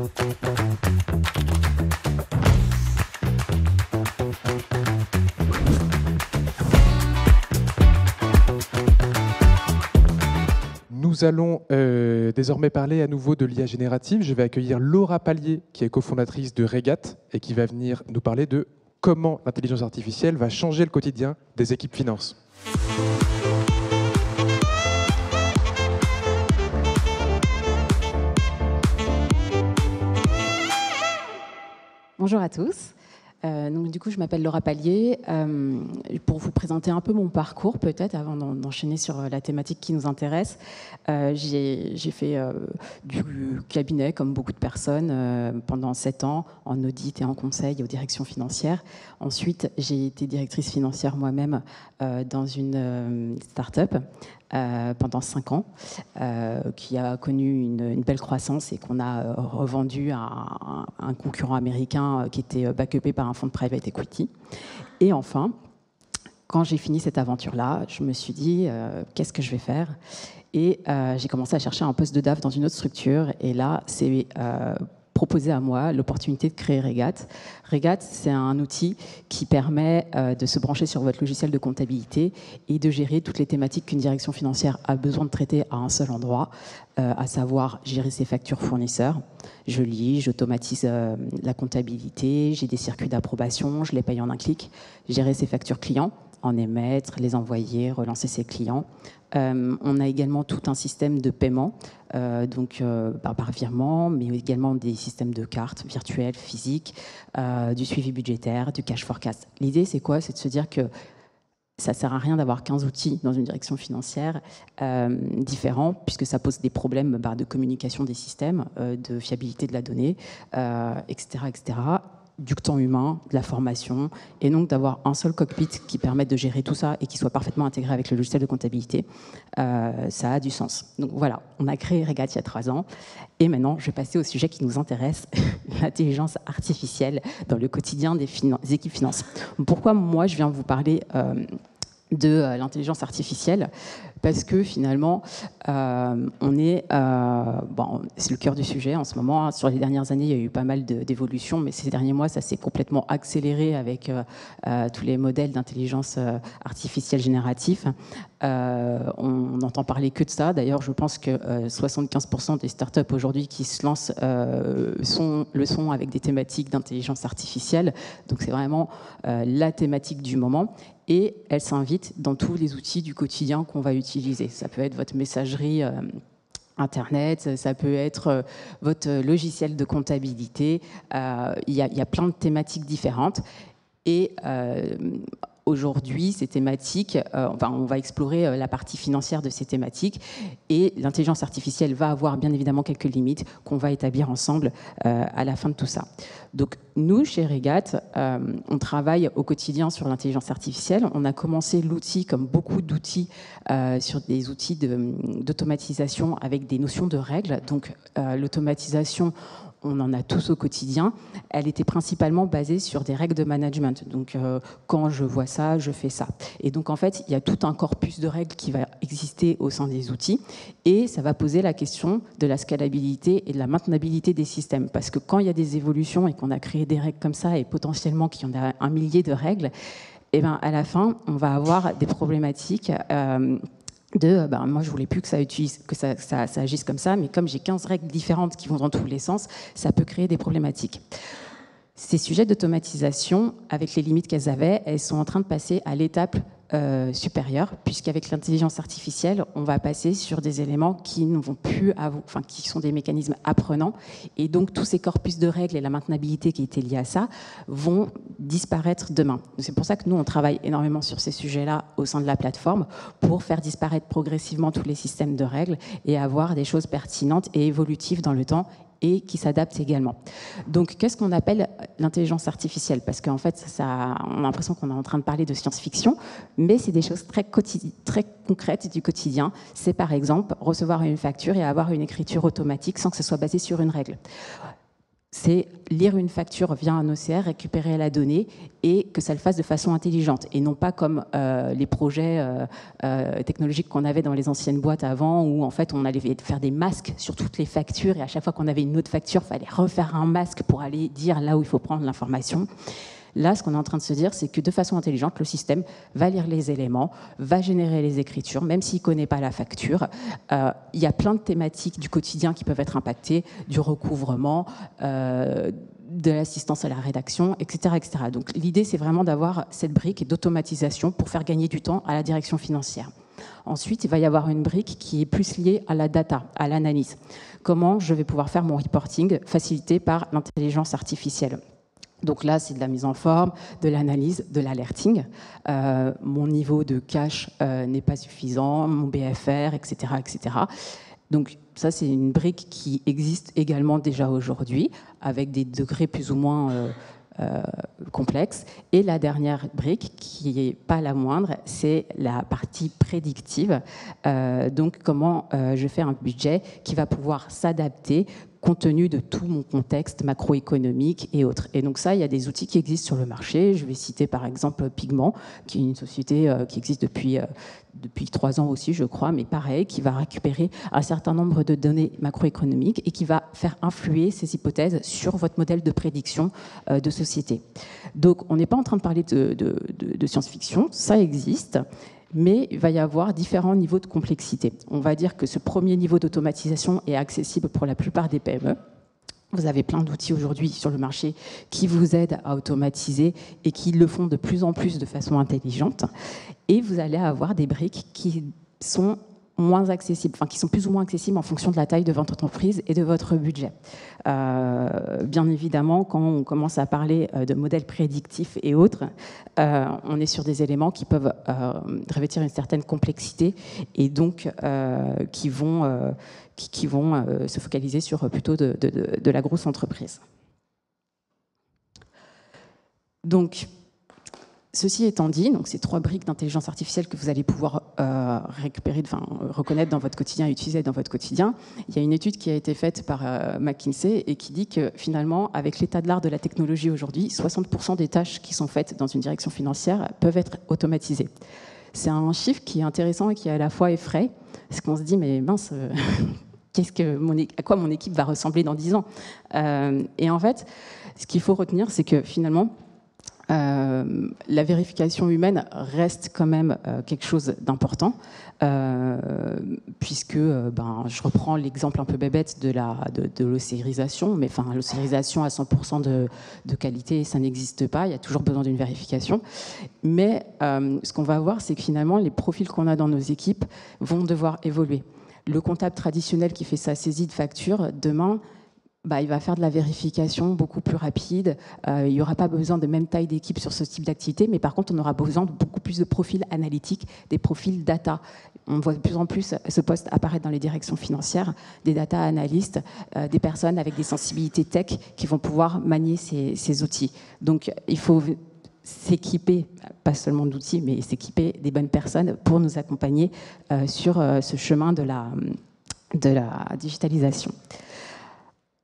Nous allons désormais parler à nouveau de l'IA générative. Je vais accueillir Laura Pallier, qui est cofondatrice de Regat et qui va venir nous parler de comment l'intelligence artificielle va changer le quotidien des équipes finance. Bonjour à tous. Donc, du coup, je m'appelle Laura Pallier. Pour vous présenter un peu mon parcours, peut-être, avant d'enchaîner sur la thématique qui nous intéresse, j'ai fait du cabinet, comme beaucoup de personnes, pendant 7 ans, en audit et en conseil aux directions financières. Ensuite, j'ai été directrice financière moi-même dans une start-up pendant 5 ans, qui a connu une belle croissance et qu'on a revendu à un concurrent américain qui était backupé par un fonds de private equity. Et enfin, quand j'ai fini cette aventure-là, je me suis dit, qu'est-ce que je vais faire ? Et j'ai commencé à chercher un poste de DAF dans une autre structure. Et là, c'est proposé à moi l'opportunité de créer Regat. Regat, c'est un outil qui permet de se brancher sur votre logiciel de comptabilité et de gérer toutes les thématiques qu'une direction financière a besoin de traiter à un seul endroit, à savoir gérer ses factures fournisseurs. Je lis, j'automatise la comptabilité, j'ai des circuits d'approbation, je les paye en un clic, gérer ses factures clients, en émettre, les envoyer, relancer ses clients. On a également tout un système de paiement, par virement, mais également des systèmes de cartes virtuelles, physiques, du suivi budgétaire, du cash forecast. L'idée, c'est quoi ? C'est de se dire que ça ne sert à rien d'avoir 15 outils dans une direction financière différents, puisque ça pose des problèmes de communication des systèmes, de fiabilité de la donnée, etc., etc., du temps humain, de la formation, et donc d'avoir un seul cockpit qui permette de gérer tout ça et qui soit parfaitement intégré avec le logiciel de comptabilité, ça a du sens. Donc voilà, on a créé Regat il y a 3 ans, et maintenant je vais passer au sujet qui nous intéresse, l'intelligence artificielle dans le quotidien des équipes finance. Pourquoi moi je viens vous parler de l'intelligence artificielle? Parce que finalement, on est, c'est le cœur du sujet en ce moment. Sur les dernières années, il y a eu pas mal d'évolutions, mais ces derniers mois, ça s'est complètement accéléré avec tous les modèles d'intelligence artificielle générative. On n'entend parler que de ça. D'ailleurs, je pense que 75% des startups aujourd'hui qui se lancent le sont avec des thématiques d'intelligence artificielle. Donc, c'est vraiment la thématique du moment. Et elle s'invite dans tous les outils du quotidien qu'on va utiliser. Ça peut être votre messagerie Internet, ça peut être votre logiciel de comptabilité. Il y a plein de thématiques différentes. Et aujourd'hui, ces thématiques, on va explorer la partie financière de ces thématiques. Et l'intelligence artificielle va avoir bien évidemment quelques limites qu'on va établir ensemble à la fin de tout ça. Donc nous, chez Regat, on travaille au quotidien sur l'intelligence artificielle. On a commencé l'outil, comme beaucoup d'outils, sur des outils d'automatisation avec des notions de règles. Donc l'automatisation, on en a tous au quotidien. Elle était principalement basée sur des règles de management. Donc, quand je vois ça, je fais ça. Et donc, en fait, il y a tout un corpus de règles qui va exister au sein des outils. Et ça va poser la question de la scalabilité et de la maintenabilité des systèmes. Parce que quand il y a des évolutions et qu'on a créé des règles comme ça, et potentiellement qu'il y en a 1 millier de règles, et ben, à la fin, on va avoir des problématiques moi je voulais plus que ça agisse comme ça, mais comme j'ai 15 règles différentes qui vont dans tous les sens, ça peut créer des problématiques. Ces sujets d'automatisation, avec les limites qu'elles avaient, elles sont en train de passer à l'étape supérieure, puisqu'avec l'intelligence artificielle, on va passer sur des éléments qui ne vont plus qui sont des mécanismes apprenants, et donc tous ces corpus de règles et la maintenabilité qui étaient liés à ça vont disparaître demain. C'est pour ça que nous, on travaille énormément sur ces sujets-là au sein de la plateforme pour faire disparaître progressivement tous les systèmes de règles et avoir des choses pertinentes et évolutives dans le temps et qui s'adaptent également. Donc, qu'est-ce qu'on appelle l'intelligence artificielle? Parce qu'en fait, on a l'impression qu'on est en train de parler de science-fiction, mais c'est des choses très concrètes du quotidien. C'est par exemple recevoir une facture et avoir une écriture automatique sans que ce soit basé sur une règle. c'est lire une facture via un OCR, récupérer la donnée et que ça le fasse de façon intelligente et non pas comme les projets technologiques qu'on avait dans les anciennes boîtes avant où en fait on allait faire des masques sur toutes les factures et à chaque fois qu'on avait une autre facture, il fallait refaire un masque pour aller dire là où il faut prendre l'information. Là, ce qu'on est en train de se dire, c'est que de façon intelligente, le système va lire les éléments, va générer les écritures, même s'il ne connaît pas la facture. Il y a plein de thématiques du quotidien qui peuvent être impactées, du recouvrement, de l'assistance à la rédaction, etc., etc. Donc l'idée, c'est vraiment d'avoir cette brique d'automatisation pour faire gagner du temps à la direction financière. Ensuite, il va y avoir une brique qui est plus liée à la data, à l'analyse. Comment je vais pouvoir faire mon reporting facilité par l'intelligence artificielle. Donc là, c'est de la mise en forme, de l'analyse, de l'alerting. Mon niveau de cash n'est pas suffisant, mon BFR, etc., etc. Donc ça, c'est une brique qui existe également déjà aujourd'hui, avec des degrés plus ou moins complexes. Et la dernière brique, qui n'est pas la moindre, c'est la partie prédictive. Donc comment je fais un budget qui va pouvoir s'adapter compte tenu de tout mon contexte macroéconomique et autres. Et donc ça, il y a des outils qui existent sur le marché. Je vais citer par exemple Pigment, qui est une société qui existe depuis 3 ans aussi, je crois, mais pareil, qui va récupérer un certain nombre de données macroéconomiques et qui va faire influer ces hypothèses sur votre modèle de prédiction de société. Donc on n'est pas en train de parler de science-fiction, ça existe. Mais il va y avoir différents niveaux de complexité. On va dire que ce premier niveau d'automatisation est accessible pour la plupart des PME. Vous avez plein d'outils aujourd'hui sur le marché qui vous aident à automatiser et qui le font de plus en plus de façon intelligente. Et vous allez avoir des briques qui sont moins accessibles, enfin qui sont plus ou moins accessibles en fonction de la taille de votre entreprise et de votre budget. Bien évidemment, quand on commence à parler de modèles prédictifs et autres, on est sur des éléments qui peuvent revêtir une certaine complexité et donc qui vont se focaliser sur plutôt de la grosse entreprise. Donc, ceci étant dit, donc ces 3 briques d'intelligence artificielle que vous allez pouvoir reconnaître dans votre quotidien et utiliser dans votre quotidien, il y a une étude qui a été faite par McKinsey et qui dit que finalement, avec l'état de l'art de la technologie aujourd'hui, 60% des tâches qui sont faites dans une direction financière peuvent être automatisées. C'est un chiffre qui est intéressant et qui à la fois effraie, parce qu'on se dit, mais mince, à quoi mon équipe va ressembler dans 10 ans Et en fait, ce qu'il faut retenir, c'est que finalement, la vérification humaine reste quand même quelque chose d'important, puisque je reprends l'exemple un peu bébête de l'océrisation, mais enfin l'océrisation à 100% de qualité, ça n'existe pas, il y a toujours besoin d'une vérification. Mais ce qu'on va voir, c'est que finalement, les profils qu'on a dans nos équipes vont devoir évoluer. Le comptable traditionnel qui fait sa saisie de facture, demain, il va faire de la vérification beaucoup plus rapide. Il n'y aura pas besoin de même taille d'équipe sur ce type d'activité, mais par contre, on aura besoin de beaucoup plus de profils analytiques, des profils data. On voit de plus en plus ce poste apparaître dans les directions financières, des data analystes, des personnes avec des sensibilités tech qui vont pouvoir manier ces outils. Donc, il faut s'équiper, pas seulement d'outils, mais s'équiper des bonnes personnes pour nous accompagner sur ce chemin de la digitalisation.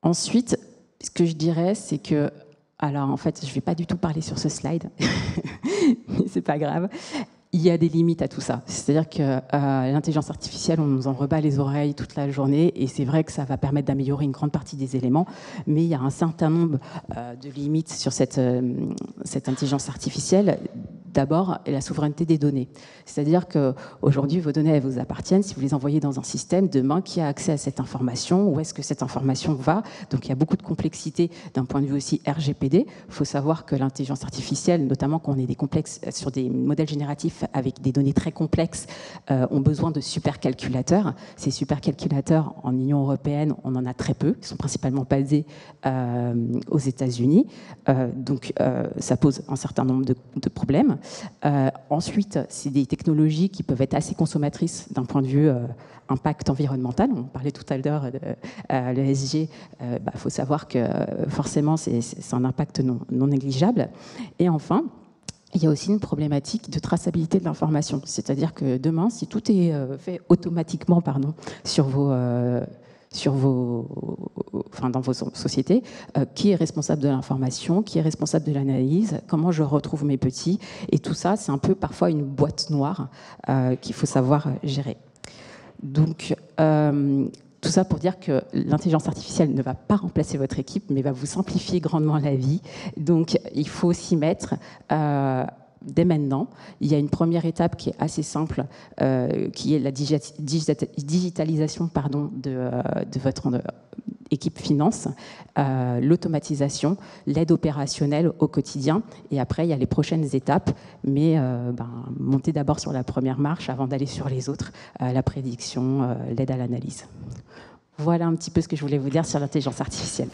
Ensuite, ce que je dirais, c'est que, alors en fait, je ne vais pas du tout parler sur ce slide, mais c'est pas grave. Il y a des limites à tout ça. C'est-à-dire que l'intelligence artificielle, on nous en rebat les oreilles toute la journée, et c'est vrai que ça va permettre d'améliorer une grande partie des éléments, mais il y a un certain nombre de limites sur cette intelligence artificielle. D'abord, la souveraineté des données. C'est-à-dire qu'aujourd'hui, vos données, elles vous appartiennent. Si vous les envoyez dans un système, demain, qui a accès à cette information? Où est-ce que cette information va? Donc, il y a beaucoup de complexité d'un point de vue aussi RGPD. Il faut savoir que l'intelligence artificielle, notamment quand on est sur des modèles génératifs avec des données très complexes, ont besoin de supercalculateurs. Ces supercalculateurs, en Union européenne, on en a très peu. Ils sont principalement basés aux États-Unis. Donc, ça pose un certain nombre de problèmes. Ensuite, c'est des technologies qui peuvent être assez consommatrices d'un point de vue impact environnemental. On parlait tout à l'heure de l'ESG. Faut savoir que forcément, c'est un impact non négligeable. Et enfin, il y a aussi une problématique de traçabilité de l'information. C'est-à-dire que demain, si tout est fait automatiquement sur dans vos sociétés, qui est responsable de l'information, qui est responsable de l'analyse, comment je retrouve mes petits. Et tout ça, c'est un peu parfois une boîte noire qu'il faut savoir gérer. Donc, tout ça pour dire que l'intelligence artificielle ne va pas remplacer votre équipe, mais va vous simplifier grandement la vie. Donc, il faut s'y mettre dès maintenant. Il y a une première étape qui est assez simple, qui est la digitalisation de votre équipe finance, l'automatisation, l'aide opérationnelle au quotidien. Et après, il y a les prochaines étapes, mais montez d'abord sur la première marche avant d'aller sur les autres, la prédiction, l'aide à l'analyse. Voilà un petit peu ce que je voulais vous dire sur l'intelligence artificielle.